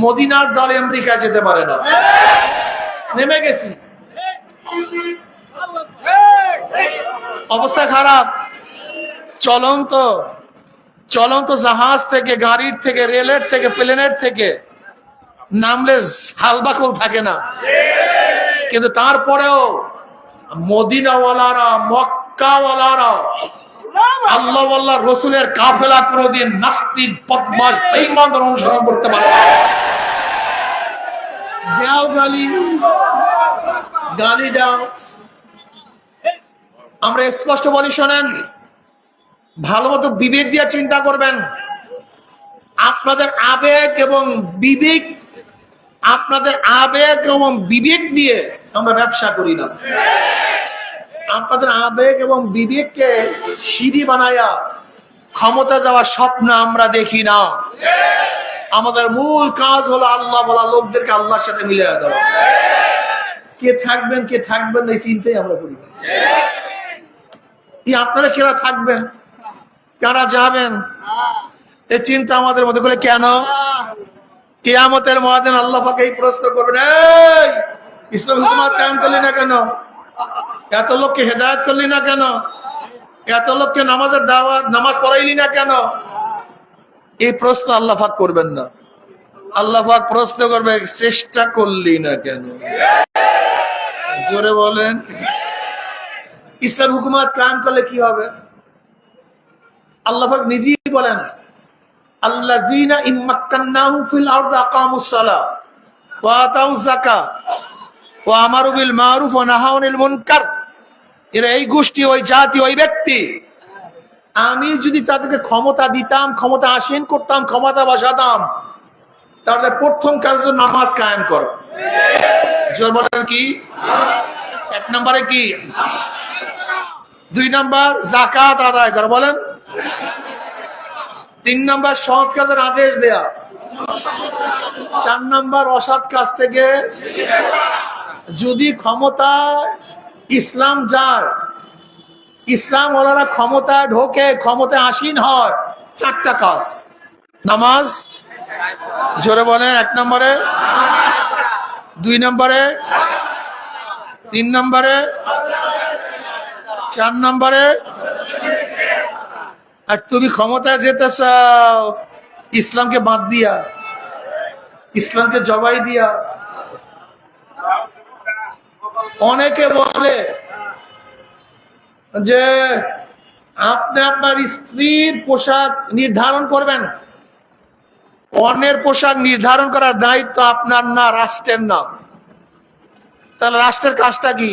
মদিনার দল আমেরিকা যেতে পারে না, নেমে গেছি, অবস্থা খারাপ। চলন্ত জাহাজ থেকে, গাড়ির থেকে, রেলের থেকে, প্লেনের থেকে নামলে হালবাকুল থাকে না, কিন্তু তারপরেও মদিনাওয়ালারা, মক্কাওয়ালারা, আল্লাহ আল্লাহ রসুলের কাফেলা কোনদিন নাস্তিক, বদমাশ, বেঈমানদের অনুসরণ করতে পারে না। দাও গালি দাও। আমরা স্পষ্ট বলি, শোনেন, ভালো মতো বিবেক দিয়ে চিন্তা করবেন। আপনাদের আবেগ এবং বিবেক দিয়ে আমরা ব্যবসা করি না। আপনাদের আবেগ এবং বিবেককে সিঁড়ি বানায়া ক্ষমতা যাওয়ার স্বপ্ন আমরা দেখি না। আমাদের মূল কাজ হলো আল্লাহ বলা লোকদেরকে আল্লাহর সাথে মিলিয়ে দেওয়া। কে থাকবেন কে থাকবেন এই চিন্তাই আমরা করি। আপনারা কেরা থাকবেন, কারা যাবেন, এই চিন্তা আমাদের মধ্যে করে কেন? কিয়ামতের ময়দানে আল্লাহ পাক এই প্রশ্ন করবেন, এই ইসলাম হুকুমত কায়েম করলি না কেন? এত লোককে হেদায়েত করলি না কেন? এত লোককে নামাজ পড়াইলি না কেন? এই প্রশ্ন আল্লাহ পাক করবেন না। আল্লাহ পাক প্রশ্ন করবে, চেষ্টা করলি না কেন? জোরে বলেন। ইসলাম হুকুমত কায়েম করলে কি হবে? আল্লাহ পাক নিজেই বলেন, আল্লাযীনা ইম্মাক্কান্নাহুম ফিল আরদি আকামুস সালাহ ওয়া আতাউয যাকাত ওয়া আমারু বিল মারুফ ওয়া নাহাউ আনিল মুনকার। এরা এই গোষ্ঠী, ওই জাতি, ওই ব্যক্তি, আমি যদি তাদেরকে ক্ষমতা দিতাম, ক্ষমতা আসীন করতাম, ক্ষমতা বসাতাম, তাহলে প্রথম কাজ হলো নামাজ কায়েম করো। জোর বলেন কি? এক নম্বরে কি? 2 নম্বর যাকাত আদায় করো, বলেন। 3 নম্বর সৎ কাজের আদেশ দেয়া। 4 নম্বর অসৎ কাজ থেকে, যদি ক্ষমতা ইসলাম যায়, ইসলাম ওনারা ক্ষমতায় ঢোকে, ক্ষমতায় আসীন হয়, 4টা কাজ। নামাজ, জোরে বলেন, 1 নম্বরে, 2 নম্বরে, 3 নম্বরে, 4 নম্বরে। আর তুমি ক্ষমতায় যেতে চাও ইসলামকে বাদ দিয়া, ইসলামকে জবাই দিয়া। অনেকে বলে যে আপনি আপনার স্ত্রীর পোশাক নির্ধারণ করবেন। অন্যের পোশাক নির্ধারণ করার দায়িত্ব আপনার না, রাষ্ট্রের না। তাহলে রাষ্ট্রের কাজটা কি?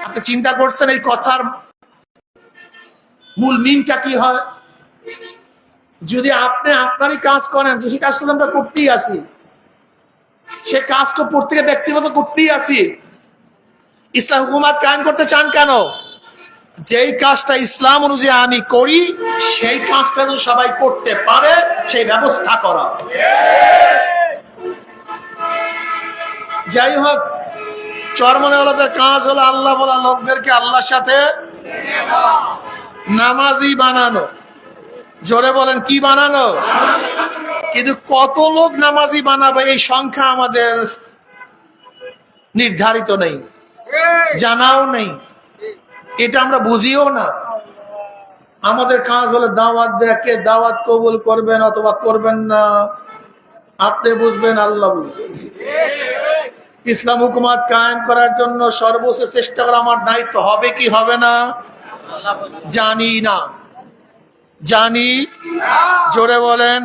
আপনি চিন্তা করছেন এই কথার মূল মিনটা কি হয়? যদি আপনি আপনারই কাজ করেন, সেই কাজটা আমরা করতেই আছি, সে কাজ তো প্রত্যেকে ব্যক্তিগত করতেই আছি। ইসলাম হুকুমত কায়েম করতে চান কেন? যেই কাজটা ইসলাম অনুযায়ী আমি করি, সেই কাজটা যেন সবাই করতে পারে, সেই ব্যবস্থা করা। যাই হোক, চরমনেওয়ালাদের কাজ হলো আল্লাহ বলা লোকদেরকে আল্লাহর সাথে নামাজি বানানো। জোরে বলেন, কি বানানো? কিন্তু কত লোক নামাজি বানাবে এই সংখ্যা আমাদের নির্ধারিত নেই, জানাও নেই, এটা আমরা বুঝিও না। আমাদের কাজ হলো দাওয়াত দেয়া। কে দাওয়াত কবুল করবেন অথবা করবেন না আপনি বুঝবেন, আল্লাহ বুঝবেন। ইসলাম হুকুমত কায়েম করার জন্য সর্বোচ্চ চেষ্টা করা আমার দায়িত্ব। হবে কি হবে না জানি না, জানি। জোরে বলেন।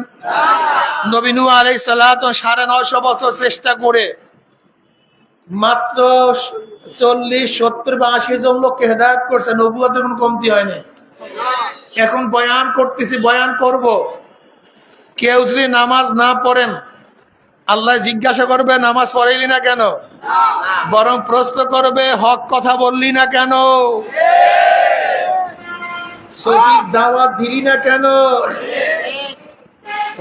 নবী নূহ আলাইহিস সালাত 950 বছর চেষ্টা করে মাত্র 40, 70 বা 80 জন লোককে হেদায়েত করছে। নবুয়তের কোনো কমতি হয়নি। এখন বয়ান করতেছি, বয়ান করব। কেউ যদি নামাজ না পড়েন, আল্লাহ জিজ্ঞাসা করবে নামাজ পড়াইলি না কেন? বরং প্রশ্ন করবে হক কথা বললি না কেন? সঠিক দাওয়াত দিলি না কেন?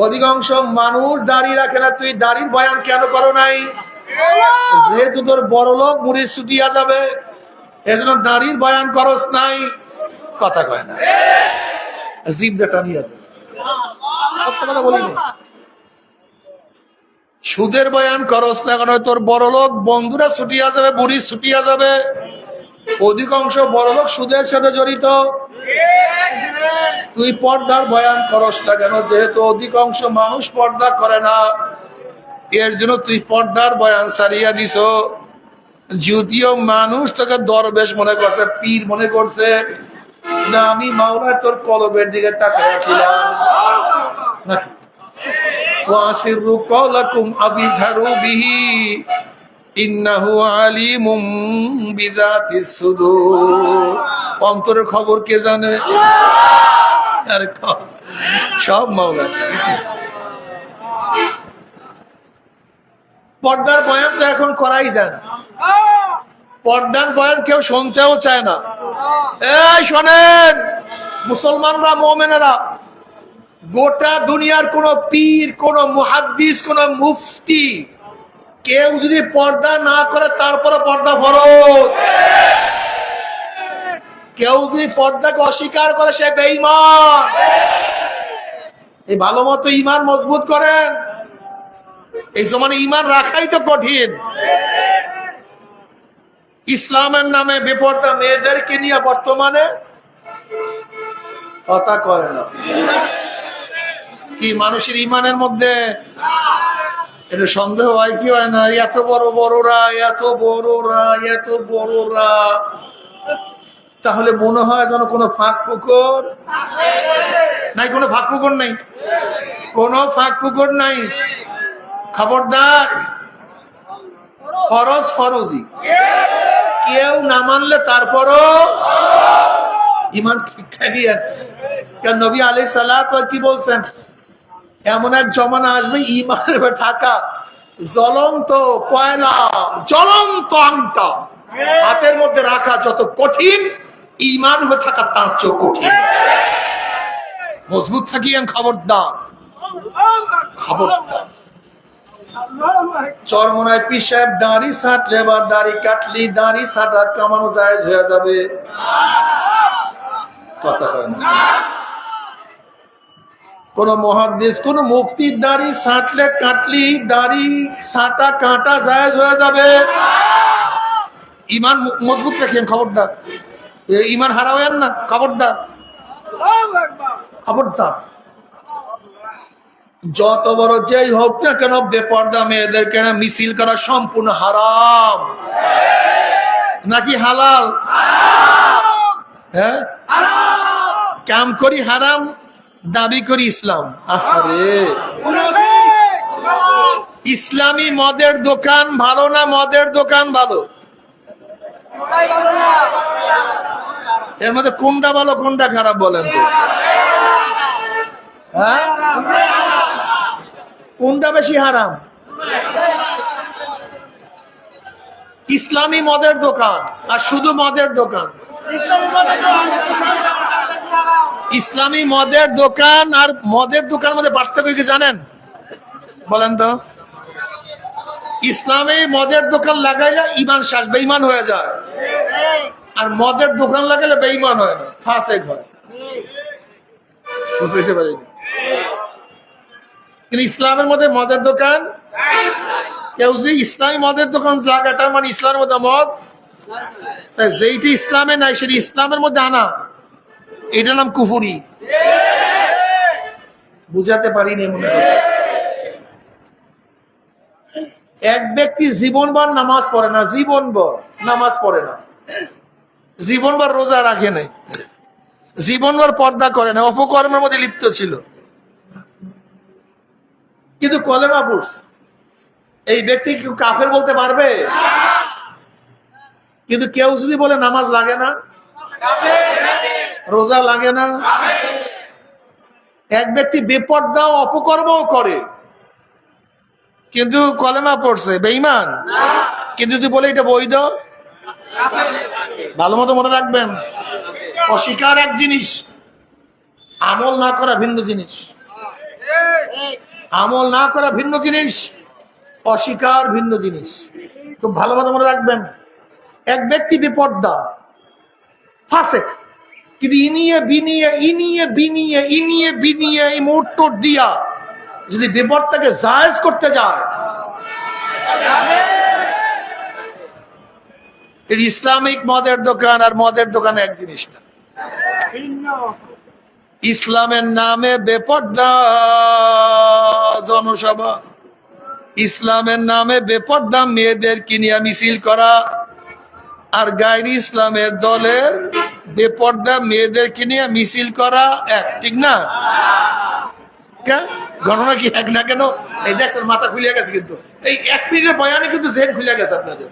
অধিকাংশ মানুষ দাড়ি রাখে না, তুই দাড়ির বয়ান কেন করো নাই? যেহেতু তোর বড় লোক মুড়ির ছুটিয়া যাবে, এজন্য দাড়ির বয়ান করস নাই। কথা কয় না, জিভটা টানিয়ে সত্য কথা বলিনি। সুদের বয়ান করস না কেন, তোর বড় লোক বন্ধুরা ছুটিয়া যাবে, বুড়ি ছুটিয়া যাবে। অধিকাংশ বড় লোক সুদের সাথে জড়িত। তুই পর্দার বয়ান করস না কেন, যেহেতু অধিকাংশ মানুষ পর্দা করে না, এর জন্য তুই পর্দার বয়ান সারিয়া দিস। যদিও মানুষ তোকে দরবেশ মনে করছে, পীর মনে করছে, না আমি মাওলা তোর কলবের দিকে তাকাইছিলাম নাকি। ওয়াসিরু কওলাকুম আবিজহারু বিহি ইন্নাহু আলিমুম বিযাতিস সুদূর। অন্তরের খবর কে জানে? আর সব মাওলা। পর্দার বয়ান তো এখন করাই যায় না, পর্দার বয়ান কেউ শুনতেও চায় না। এই শোনেন মুসলমানরা, মুমিনেরা, গোটা দুনিয়ার কোন পীর, কোন মুহাদ্দিস, কোন মুফতি কেউ যদি পর্দা না করে তারপরে পর্দা ফরজ। কেউ যদি পর্দাকে অস্বীকার করে সে বেঈমান। এই ভালো মতো ঈমান মজবুত করেন। এই জমানে ঈমান রাখাই তো কঠিন। ইসলামের নামে বেপর্দা মেয়েদেরকে নিয়ে বর্তমানে কথা কয় না। কি মানুষের ঈমানের মধ্যে এটা সন্দেহ হয় কি হয় না? এত বড়রা, এত বড়রা, এত বড়রা, তাহলে মনে হয় যেন কোনো ফাঁক ফুকর নাই। কোনো ফাঁক ফুকর নাই, কোনো ফাঁক ফুকর নাই। খবরদার, ফরজ ফরজি, কেউ না মানলে তারপরও ঈমান ঠিক থাকিয়ে। কারণ নবী আলাইহিস সালাতু কি বলছেন, এমন এক জমানা আসবে ঈমানের ঢাকা জ্বলন্ত কয়লা, জ্বলন্ত আংটা হাতের মধ্যে রাখা যত কঠিন, ঈমান হয়ে থাকা তার চেয়ে কঠিন। মজবুত থাকিয়েন, খবরদার, খবরদার। চরমনায় পীর সাহেব দাড়ি ছাঁটলে বা দাড়ি কাটলি, দাড়ি ছাঁটা কামানো জায়েজ হয়ে যাবে। কথা হয় না। কোন মুহাদ্দিস, কোন মুফতির দাড়ি ছাঁটলে, কাটলি, দাড়ি ছাঁটা কাটা জায়েজ হয়ে যাবে। ঈমান মজবুত রাখেন, খবরদার। ঈমান হারাবেন না, খবরদার, খবরদার। যত বড় যেই হোক না কেন, বেপর্দা মেয়েদেরকে মিছিল করা সম্পূর্ণ হারাম নাকি হালাল? হ্যাঁ, কাম করি হারাম, দাবি করি ইসলাম। আরে ইসলামী মদের দোকান ভালো না মদের দোকান ভালো? এর মধ্যে কোনটা ভালো কোনটা খারাপ বলেন তো? হ্যাঁ, কোনটা বেশি হারাম? ইসলামী মদের দোকান আর শুধু মদের দোকান? ইসলামী মদের দোকান আর মদের দোকানের মধ্যে পার্থক্য কি জানেন? বলেন তো। ইসলামী মদের দোকান লাগাইলে ঈমান শেষ, বেঈমান হয়ে যায়। আর মদের দোকান লাগাইলে বেঈমান হয় না, ফাসেক হয়। বুঝতে পারিনি। কিন্তু ইসলামের মধ্যে মদের দোকান, কেউ যদি ইসলামী মদের দোকান লাগায় তার মানে ইসলামের মধ্যে মদ, তাই যেইটি ইসলামে নাই সেটি ইসলামের মধ্যে আনা, এটার নাম কুফরি। বুঝাতে পারিনি মনে হয়। এক ব্যক্তি জীবনভর নামাজ পড়ে না, জীবনভর নামাজ পড়ে না, জীবনভর রোজা রাখে নাই, জীবনভর পর্দা করে না, অপকর্মের মধ্যে লিপ্ত ছিল, কিন্তু কলেমা পড়ছে। এই ব্যক্তি কি কাফের বলতে পারবে? কিন্তু কেউ যদি বলে নামাজ লাগে না, রোজা লাগে না, এক ব্যক্তি বেপর্দাও অপকর্মও করে কিন্তু কলেমা পড়ছে, বেঈমান, কিন্তু যদি বলে এটা বৈধ, ভালো মতো মনে রাখবেন, অস্বীকার এক জিনিস, আমল না করা ভিন্ন জিনিস। আমল না করা ভিন্ন জিনিস, অস্বীকার ভিন্ন জিনিস। খুব ভালো মতো মনে রাখবেন। এক ব্যক্তি বেপর্দা, ফাসেক, কিন্তু ইনিয়ে বিনিয়ে এই মুহূর্ত দিয়া যদি বেপর্দাকে জায়েজ করতে যায়, ইসলামিক মদের দোকান আর মদের দোকান এক জিনিস না। ইসলামের নামে বেপর্দা জনসভা, ইসলামের নামে বেপর্দা মেয়েদের কিনিয়া মিছিল করা, আর গায়রি ইসলামের দলের বেপর্দা মেয়েদের কিনিয়া মিছিল করা এক, ঠিক না? গণনা কি এক না? কেন এই দেখছেন মাথা খুলে গেছে, কিন্তু এই 1 মিনিটের বয়ানে কিন্তু জেন খুলে গেছে আপনাদের।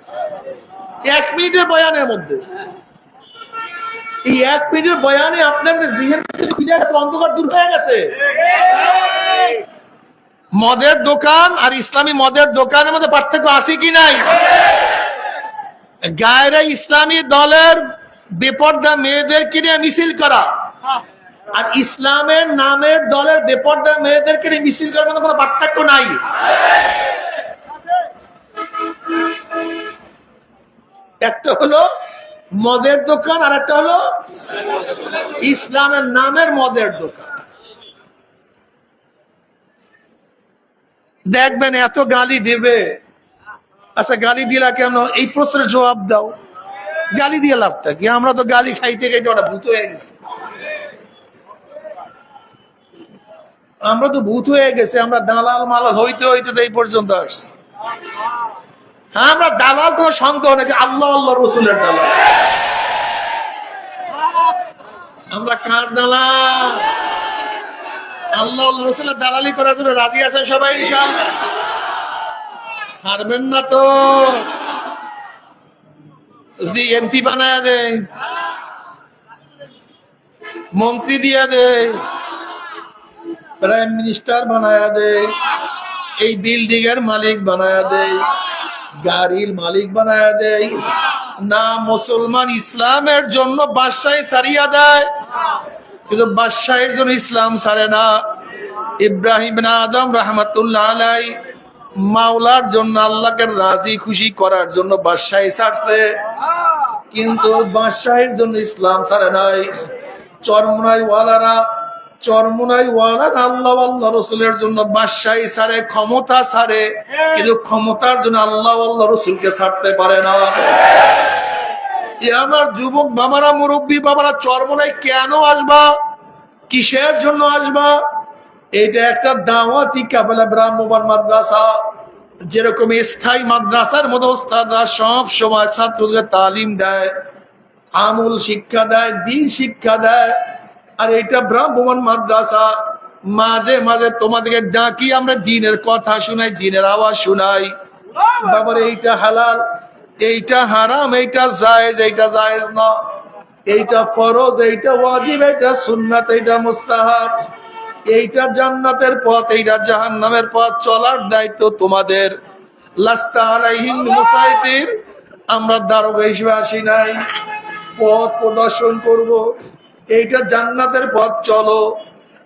1 মিনিটের বয়ানের মধ্যে, এই 1 মিনিটের বয়ানে আপনাদের জিহেন খুলে গেছে, অন্ধকার দূর হয়ে গেছে। মদের দোকান আর ইসলামী মদের দোকানের মধ্যে পার্থক্য আছে কি নাই? গায়রে ইসলামী দলের বেপর্দা মেয়েদেরকে নিয়ে মিছিল করা আর ইসলামের নামের দলের বেপর্দা মেয়েদেরকে নিয়ে মিছিল করার মধ্যে কোনো পার্থক্য নাই। একটা হলো মদের দোকান আর একটা হলো ইসলামের নামের মদের দোকান। দেখবেন এত গালি দেবে, আচ্ছা গালি দিলা কেন, এই প্রশ্নের জবাব দাও। গালি দিয়ে লাভটা কি? আমরা তো গালি খাইতে খাইতে ওটা ভূত হয়ে গেছে, আমরা তো ভূত হয়ে গেছে। আমরা দালাল মালাল হইতে হইতে তো এই পর্যন্ত আসছি। হ্যাঁ, আমরা দালাল, কোনো সন্দেহ নাকি আল্লাহ আল্লাহ রসুলের দালাল। আমরা কার দালাল? আল্লাহ আল্লাহ রসুলের দালালি করার জন্য রাজি আছেন সবাই ইনশাআল্লাহ? ছাড়বেন না তো? যদি এমপি বানায় দেয়, মন্ত্রী দিয়া দেয়, প্রাইম মিনিস্টার বানায়া দেয়, এই বিল্ডিং এর মালিক বানায়া দেয়, গাড়ির মালিক বানায়া দেয় না, মুসলমান ইসলামের জন্য বাদশাহী ছাড়িয়া দেয়, কিন্তু বাদশাহের জন্য ইসলাম ছাড়ে না। ইব্রাহিম বিন আদম রাহমাতুল্লাহ আলাইহি মাওলার জন্য, আল্লাহকে রাজি খুশি করার জন্য বাদশাহী ছাড়ছে, কিন্তু বাদশাহের জন্য ইসলাম ছাড়ে নাই। চরমনাই ওয়ালারা আল্লাহ আল্লাহ রসুলের জন্য বাদশাহী ছাড়ে, ক্ষমতা ছাড়ে, কিন্তু ক্ষমতার জন্য আল্লাহ আল্লাহ রসুলকে ছাড়তে পারে না। আমার যুবক বাবারা, মুরব্বী বাবারা, চরমনাই কেন আসবা? কিসের জন্য আসবা? এটা একটা দাওয়াতি কাফেলা, ব্রাহ্মণ মাদ্রাসা। যেরকম স্থায়ী মাদ্রাসার মধ্যে ওস্তাদরা সব সময় ছাত্রদের তালিম দেয়, আমল শিক্ষা দেয়, দিন শিক্ষা দেয়, আর এটা ব্রাহ্মণ মাদ্রাসা। মাঝে মাঝে তোমাদেরকে ডাকি, আমরা দিনের কথা শুনাই, দিনের আওয়াজ শুনাই। বাবার এইটা হালাল, এইটা হারাম, এইটা জায়েজ, এইটা জায়েজ না, এইটা ফরজ, এইটা ওয়াজিব, এইটা সুন্নাত, এইটা মুস্তাহাব, এইটা জান্নাতের পথ, এইটা জাহান্নামের পথ। চলার দায়িত্ব তোমাদের। লাস্তা আলাইহিম মুসাইতির, আমরা দারোগা হিসেবে আসি নাই, পথ প্রদর্শন করব। এইটা জান্নাতের পথ, চলো।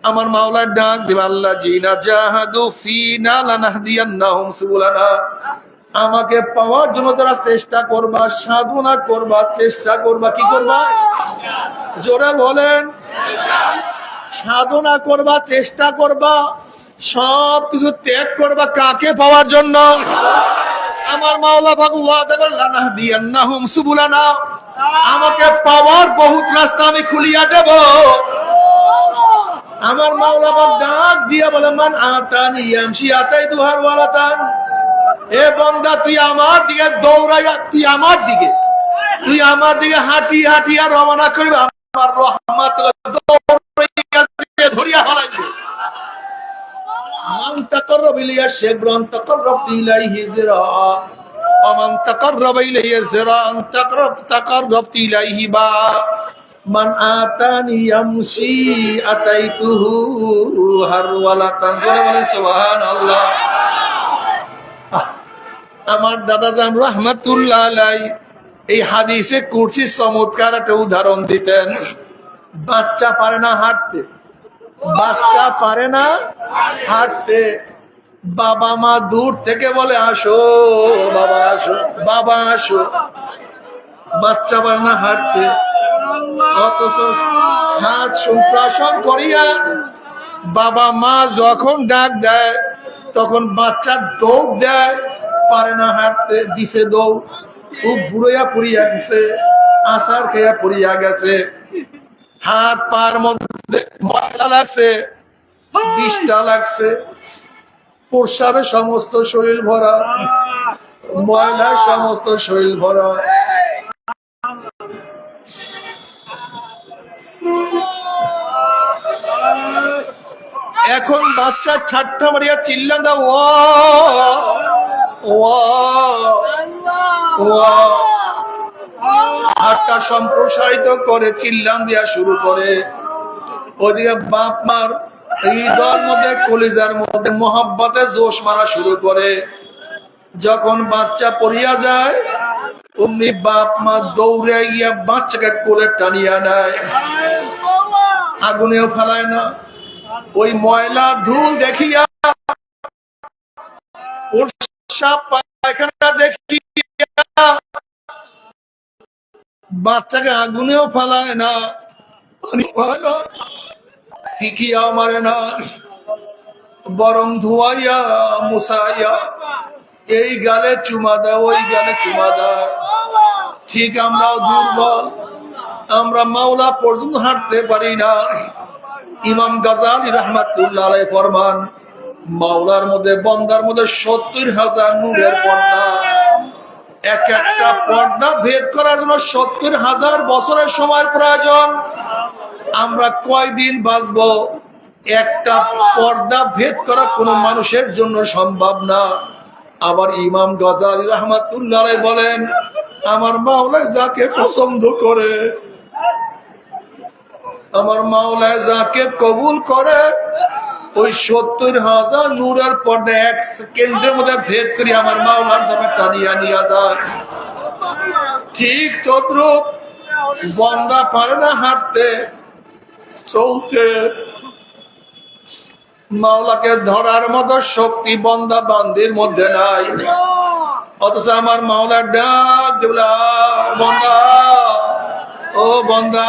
আমার মাওলার ডাক দিবা, আল্লাহ জিনা জাহাদু ফিনা লানাহদিয়ান্নাহুম সুবুলানা। আমাকে পাওয়ার জন্য যারা চেষ্টা করবা, সাধনা করবা, চেষ্টা করবা, কি করবা? জোরে বলেন। সাধনা করবা, চেষ্টা করবা, সব কিছু ত্যাগ করবা, কাকে পাওয়ার জন্য? আমার মাওলা লানাহদিয়ান্নাহুম সুবুলানা, আমাকে পাওয়ার বহুত রাস্তা আমি খুলিয়া দেব। আমার মাওলা বাপ ডাক দিয়া বলে, মান আতানি ইয়ামশি আতাইতু হারওয়ালাতান। এ বান্দা, তুই আমার দিকে দৌড়াইয়া, তুই আমার দিকে হাঁটি হাঁটিয়া রওনা করবে, আমার রহমত ধরিয়া ফেলাইবে। মান তাকাররাবা ইলাইয়া শিবরান তাকাররাবতু ইলাইহি যিরাআ, ওয়া মান তাকাররাবা ইলাইয়া যিরাআন তাকাররাবতু ইলাইহি বাআ। মান আতানি ইয়ামশি আতাইতুহু হারওয়ালাতান। বলেন সুবহানাল্লাহ। আমার দাদা জান রাহমাতুল্লাহ আলাইহি এই হাদিসে কুরসি চমৎকার একটা উদাহরণ দিতেন। বাচ্চা পারে না হাঁটতে, বাচ্চা পারে না হাঁটতে, বাবা মা দূর থেকে বলে, আসো বাবা, আসো বাবা, আসো। বাচ্চা পারে না হাঁটতে, অথচ হাত সম্প্রাসন করিয়া বাবা মা যখন ডাক দেয়, তখন বাচ্চা দৌড় দেয়, পারে না হাঁটতে, দিছে দৌড়, খুব বুড়িয়া পুড়িয়া গেছে, আসার খেয়া পুড়িয়া গেছে, হাত পার মধ্যে ময়লা লাগছে, বিষটা লাগছে, প্রস্রাবে সমস্ত শরীর ভরা, ময়লার সমস্ত শরীর ভরা। এখন বাচ্চা ঠাট্টা মারিয়া চিল্লা দাও, হাতটা সম্প্রসারিত করে চিল্লান দেওয়া শুরু করে। ওদিকে বাপ মার হৃদয়ের মধ্যে কলিজার মধ্যে মোহাব্বতে জোশ মারা শুরু করে। যখন বাচ্চা পড়িয়া যায় অমনি বাপ মা দৌড়ে গিয়া বাচ্চাকে কোলে টানিয়া নেয়, আগুনেও ফেলায় না। ওই ময়লা ধুল দেখিয়া, পায়খানা দেখিয়া বাচ্চাকে আগুনেও ফেলায় না, ফিকিয়া মারে না, বরং ধোয়াইয়া মুসাইয়া এই গালে চুমা দেয়, ওই গালে চুমা দেয়। ঠিক আমরাও দুর্বল, আমরা মাওলা পর্যন্ত হাঁটতে পারি না। ইমাম গাজালি রাহমাতুল্লাহ আলাইহি ফরমান, মাওলার মধ্যে বন্দার মধ্যে ৭০,০০০ নূরের পর্দা। এক একটা পর্দা ভেদ করার জন্য ৭০,০০০ বছরের সময় প্রয়োজন। আমরা কয়দিন বাঁচবো? একটা পর্দা ভেদ করা কোনো মানুষের জন্য সম্ভব না। আবার ইমাম গাজালি রাহমাতুল্লাহ আলাইহি বলেন, আমার মাওলা যাকে পছন্দ করে, আমার মাওলা যাকে কবুল করে, ওই ৭০,০০০ নূরের পর্দা ১ সেকেন্ডের মধ্যে ভেদ করে আমার মাওলার নামে টানিয়া নিয়ে যায়। ঠিক তদ্রুপ বান্দা পারে না হাঁটতে চলতে, মাওলাকে ধরার মতো শক্তি বান্দা বান্দির মধ্যে নাই। অথচ আমার মাওলার ডাক দিলা, বান্দা ও বান্দা,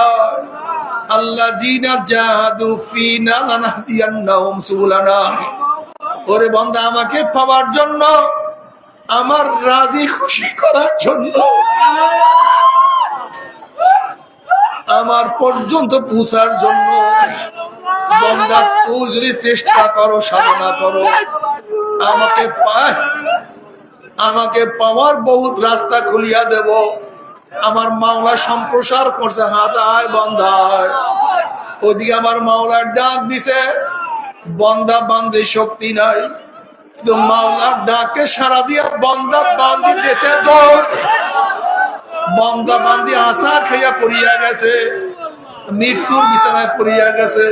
আল্লাযীনা জাহাদু ফীনা লানাহদিয়ান্নাহুম সুবুলানা। ওরে বান্দা, আমাকে পাওয়ার জন্য, আমার রাজি খুশি করার জন্য, আমার পর্যন্ত পৌঁছার জন্য বান্দা তুই যদি চেষ্টা করো, সাধনা করো, আমাকে পাওয়ার বহুত রাস্তা খুলিয়া দেব। আমার মাওলা সম্প্রসার করছে, হাত আয় বান্দা আয়। ওদিকে আমার মাওলার ডাক দিছে, বান্দা বান্দি শক্তি নাই, কিন্তু মাওলার ডাকে সারা দিয়া বান্দা বান্দি দেশে দৌড়। বান্দা বান্দি আসার খাইয়া পড়িয়া গেছে, মৃত্যুর বিছানায় পড়িয়া গেছে।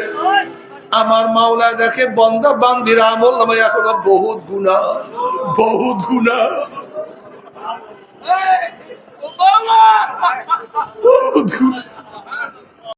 আমার মাওলা দেখে বান্দা বান্দির আমল নামায় এখনো বহুত গুনাহ, বহুত গুনাহ, বহুত গুনাহ।